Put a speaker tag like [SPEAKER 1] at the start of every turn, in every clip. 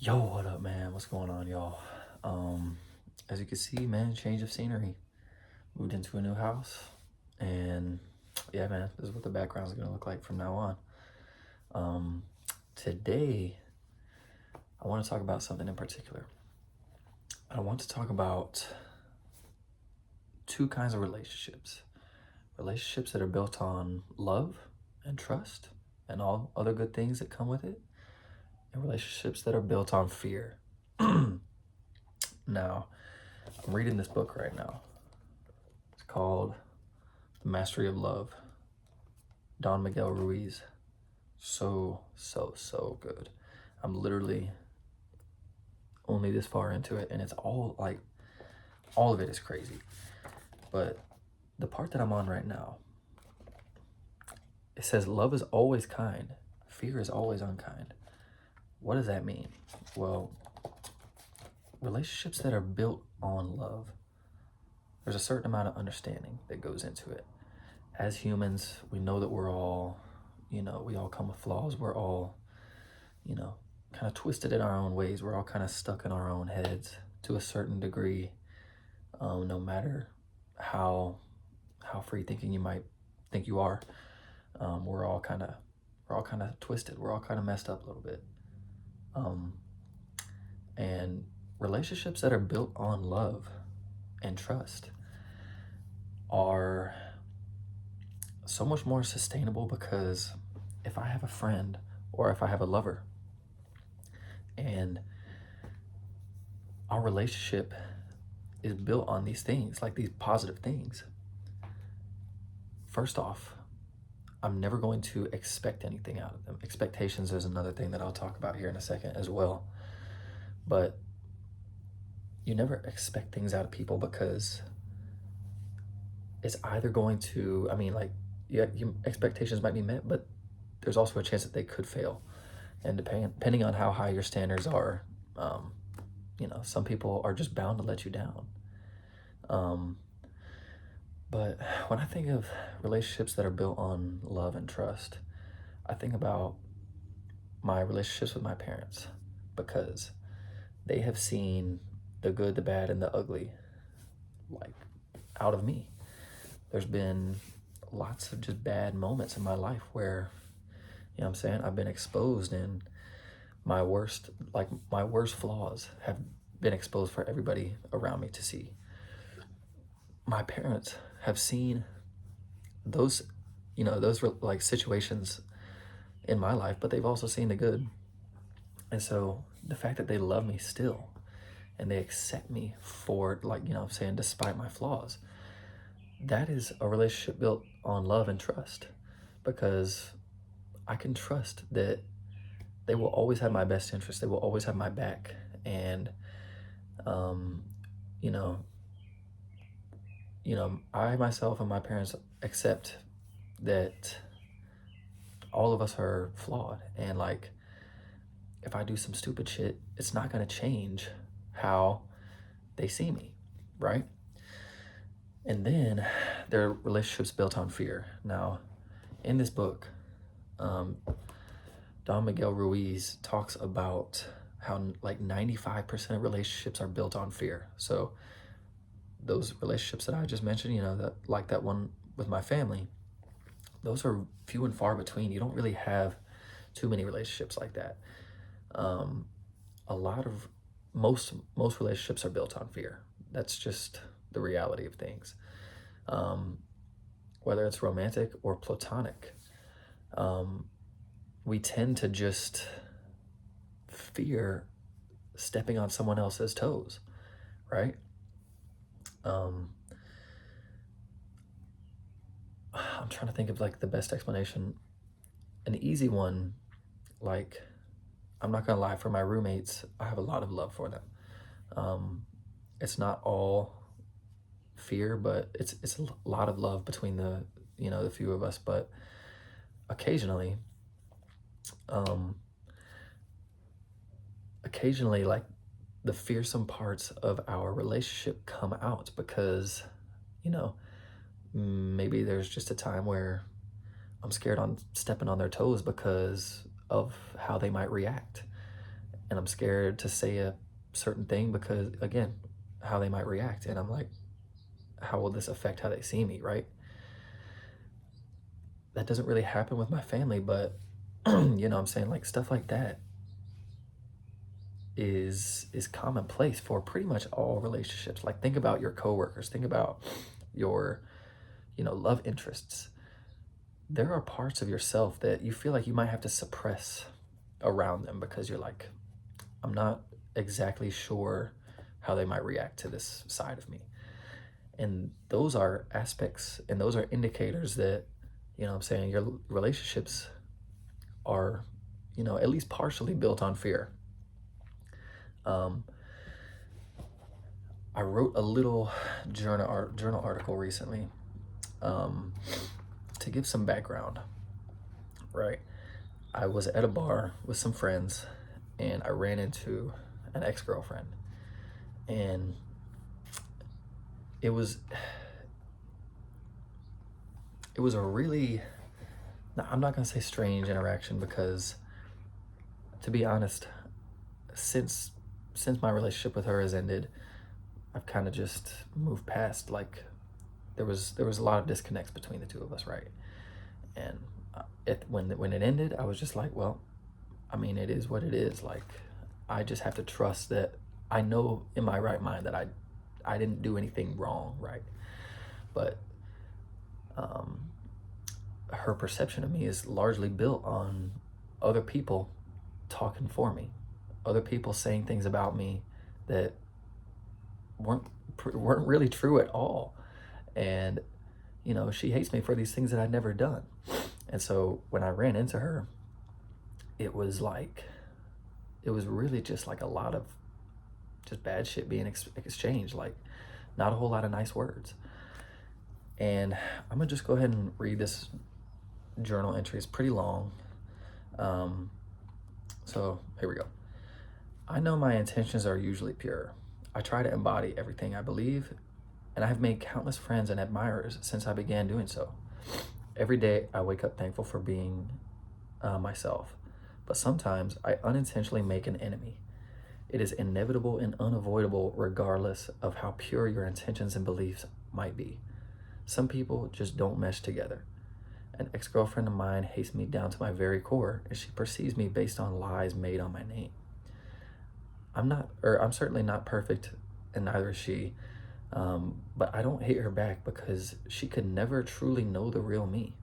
[SPEAKER 1] Yo, what up, man? What's going on, y'all? As you can see, man, change of scenery. Moved into a new house, and yeah, man, this is what the background's gonna look like from now on. Um, Today, I want to talk about something in particular. I want to talk about two kinds of relationships: relationships that are built on love and trust, and all other good things that come with it, and relationships that are built on fear. Now, I'm reading this book right now. It's called The Mastery of Love, Don Miguel Ruiz. So good. I'm literally only this far into it, and it's all of it is crazy. But the part that I'm on right now, it says love is always kind, fear is always unkind. What does that mean? Well, relationships that are built on love, there's a certain amount of understanding that goes into it. As humans, we know that we're all, we all come with flaws. We're all, kind of twisted in our own ways. We're all kind of stuck in our own heads to a certain degree. No matter how free thinking you might think you are, we're all kind of twisted. We're all kind of messed up a little bit. And relationships that are built on love and trust are so much more sustainable, because if I have a friend or if I have a lover and our relationship is built on these things, like these positive things, first off, I'm never going to expect anything out of them. Expectations is another thing that I'll talk about here in a second as well. But you never expect things out of people, because it's either going to, yeah, expectations might be met, but there's also a chance that they could fail. And depending on how high your standards are, some people are just bound to let you down. But when I think of relationships that are built on love and trust, I think about my relationships with my parents, because they have seen the good, the bad, and the ugly, like, out of me. There's been lots of just bad moments in my life where, I'm saying, I've been exposed, and my worst flaws have been exposed for everybody around me to see. My parents have seen those, like situations in my life, but they've also seen the good. And so the fact that they love me still and they accept me for, despite my flaws, that is a relationship built on love and trust, because I can trust that they will always have my best interest. They will always have my back. And, you know, I myself and my parents accept that all of us are flawed, and like, if I do some stupid shit, it's not going to change how they see me, right? And then there are relationships built on fear. Now, in this book, Don Miguel Ruiz talks about how like 95% of relationships are built on fear. So those relationships that I just mentioned, that one with my family, those are few and far between. You don't really have too many relationships like that. A lot of most relationships are built on fear. That's just the reality of things. Whether it's romantic or platonic, we tend to just fear stepping on someone else's toes, right? I'm trying to think of like the best explanation. An easy one, like, I'm not gonna lie, for my roommates, I have a lot of love for them. It's not all fear, but it's a lot of love between the few of us. But occasionally, like, the fearsome parts of our relationship come out, because maybe there's just a time where I'm scared on stepping on their toes because of how they might react. and I'm scared to say a certain thing because, again, how they might react. And I'm like, how will this affect how they see me, right? That doesn't really happen with my family, but you know, I'm saying, like, stuff like that is commonplace for pretty much all relationships. Like, think about your coworkers, think about your, you know, love interests. There are parts of yourself that you feel like you might have to suppress around them because you're like, I'm not exactly sure how they might react to this side of me. And those are aspects and those are indicators that, you know what I'm saying, your relationships are, you know, at least partially built on fear. Um, I wrote a little journal article recently, um, to give some background, right? I was at a bar with some friends and I ran into an ex-girlfriend, and it was a really, I'm not gonna say strange interaction because, to be honest, since my relationship with her has ended, I've kind of just moved past, like, there was a lot of disconnects between the two of us, right? And when it ended, I was just like, well, I mean, it is what it is. Like, I just have to trust that I know in my right mind that I didn't do anything wrong, right? But um, her perception of me is largely built on other people talking for me, other people saying things about me that weren't really true at all. And you know, she hates me for these things that I'd never done. And so when I ran into her, it was like, it was really just like a lot of just bad shit being exchanged, like not a whole lot of nice words. And I'm gonna just go ahead and read this journal entry. It's pretty long. So here we go. I know my intentions are usually pure. I try to embody everything I believe, and I have made countless friends and admirers since I began doing so. Every day I wake up thankful for being myself, but sometimes I unintentionally make an enemy. It is inevitable and unavoidable regardless of how pure your intentions and beliefs might be. Some people just don't mesh together. An ex-girlfriend of mine hates me down to my very core, and she perceives me based on lies made on my name. I'm certainly not perfect, and neither is she. But I don't hate her back because she could never truly know the real me.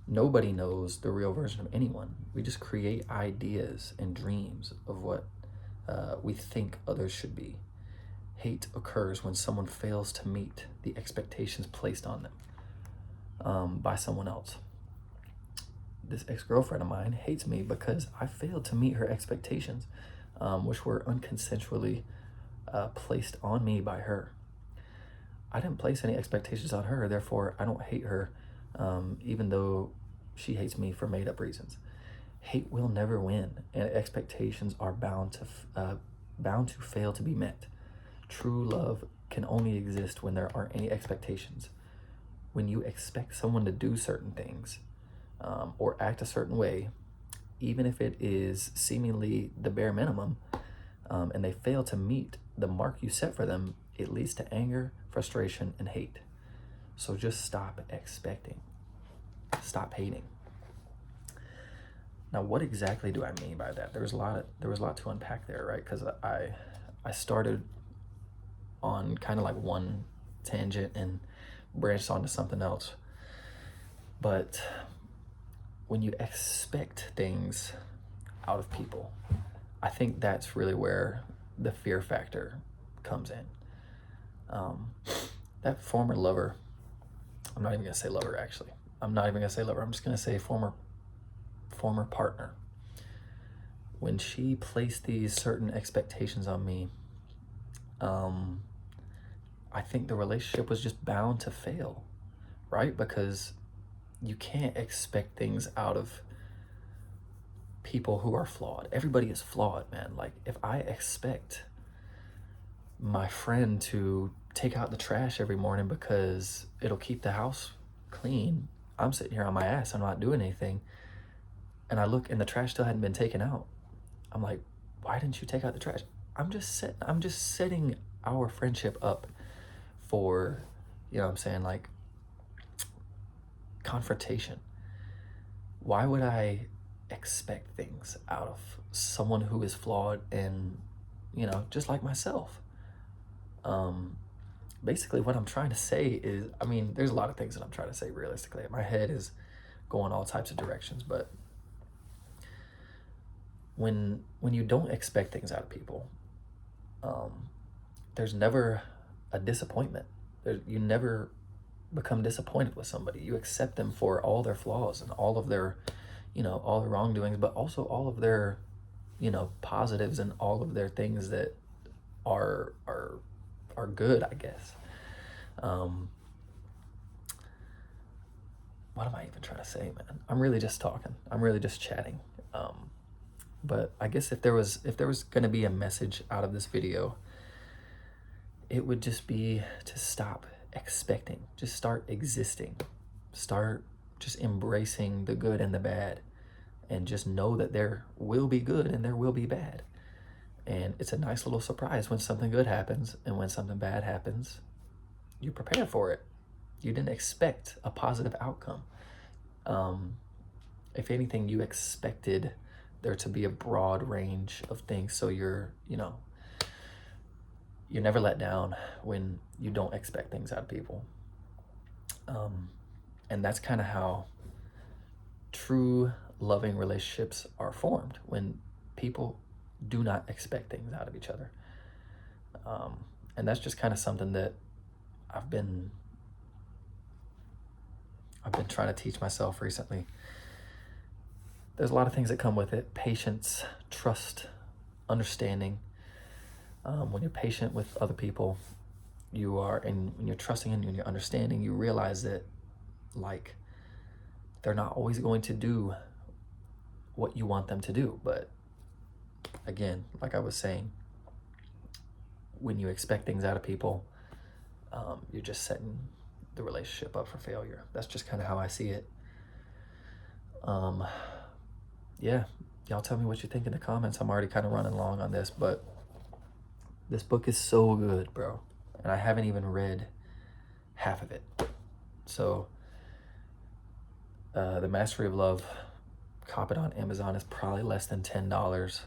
[SPEAKER 1] Nobody knows the real version of anyone. We just create ideas and dreams of what we think others should be. Hate occurs when someone fails to meet the expectations placed on them by someone else. This ex-girlfriend of mine hates me because I failed to meet her expectations, which were unconsensually placed on me by her. I didn't place any expectations on her, therefore I don't hate her, even though she hates me for made-up reasons. Hate will never win, and expectations are bound to fail to be met. True love can only exist when there aren't any expectations. When you expect someone to do certain things or act a certain way, even if it is seemingly the bare minimum, and they fail to meet the mark you set for them, it leads to anger, frustration, and hate. So just stop expecting. Stop hating. Now, what exactly do I mean by that? There was a lot to unpack there, right? Because I started on kind of like one tangent and branched onto something else. But when you expect things out of people, I think that's really where the fear factor comes in. That former lover, I'm not even gonna say lover actually. I'm not even gonna say lover. I'm just gonna say former partner. When she placed these certain expectations on me, I think the relationship was just bound to fail, right? Because you can't expect things out of people who are flawed. Everybody is flawed, man. Like, if I expect my friend to take out the trash every morning because it'll keep the house clean, I'm sitting here on my ass, I'm not doing anything, and I look and the trash still hadn't been taken out, I'm like, why didn't you take out the trash? I'm just setting our friendship up for, you know what I'm saying, like confrontation. Why would I expect things out of someone who is flawed and, you know, just like myself? Basically what I'm trying to say is, I mean, there's a lot of things that I'm trying to say realistically. My head is going all types of directions, but when you don't expect things out of people, there's never a disappointment. You never become disappointed with somebody. You accept them for all their flaws and all of their, you know, all the wrongdoings, but also all of their, you know, positives and all of their things that are good, I guess. What am I even trying to say, man? I'm really just talking. I'm really just chatting. But I guess if there was gonna be a message out of this video, it would just be to stop expecting. Just start existing. Start just embracing the good and the bad, and just know that there will be good and there will be bad. And it's a nice little surprise when something good happens, and when something bad happens, you prepare for it. You didn't expect a positive outcome. If anything, you expected there to be a broad range of things, so you're never let down when you don't expect things out of people. And that's kind of how true loving relationships are formed, when people do not expect things out of each other. And that's just kind of something that I've been trying to teach myself recently. There's a lot of things that come with it: patience, trust, understanding. When you're patient with other people, and when you're trusting and you're understanding, you realize that, like, they're not always going to do what you want them to do. But again, like I was saying, when you expect things out of people, you're just setting the relationship up for failure. That's just kind of how I see it. Yeah, y'all tell me what you think in the comments. I'm already kind of running long on this, but this book is so good, bro. And I haven't even read half of it. So, The Mastery of Love, cop it on Amazon. It's probably less than $10.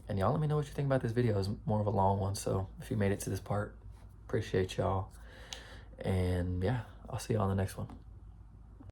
[SPEAKER 1] And y'all let me know what you think about this video. It's more of a long one, so if you made it to this part, appreciate y'all. And yeah, I'll see you on the next one.